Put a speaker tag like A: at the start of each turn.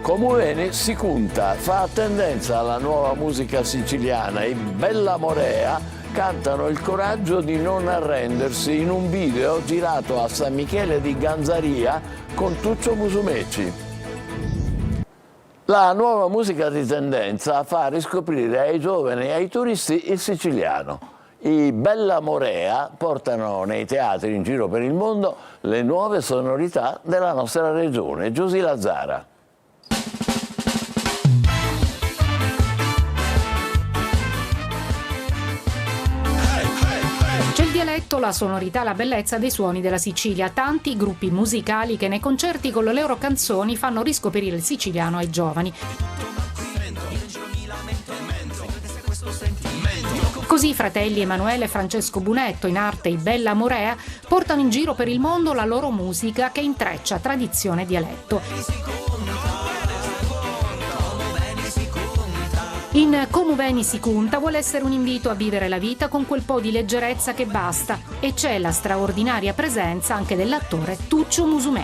A: Comoveni si conta, fa tendenza alla nuova musica siciliana. I Bella Morea cantano il coraggio di non arrendersi in un video girato a San Michele di Ganzaria con Tuccio Musumeci. La nuova musica di tendenza fa riscoprire ai giovani e ai turisti il siciliano. I Bella Morea portano nei teatri in giro per il mondo le nuove sonorità della nostra regione. Giusy Lazzara.
B: C'è il dialetto, la sonorità, la bellezza dei suoni della Sicilia. Tanti gruppi musicali che nei concerti con le loro canzoni fanno riscoprire il siciliano ai giovani. Così i fratelli Emanuele e Francesco Bunetto, in arte i Bella Morea, portano in giro per il mondo la loro musica che intreccia tradizione e dialetto. In Comoveni si conta vuole essere un invito a vivere la vita con quel po' di leggerezza che basta, e c'è la straordinaria presenza anche dell'attore Tuccio Musumeci.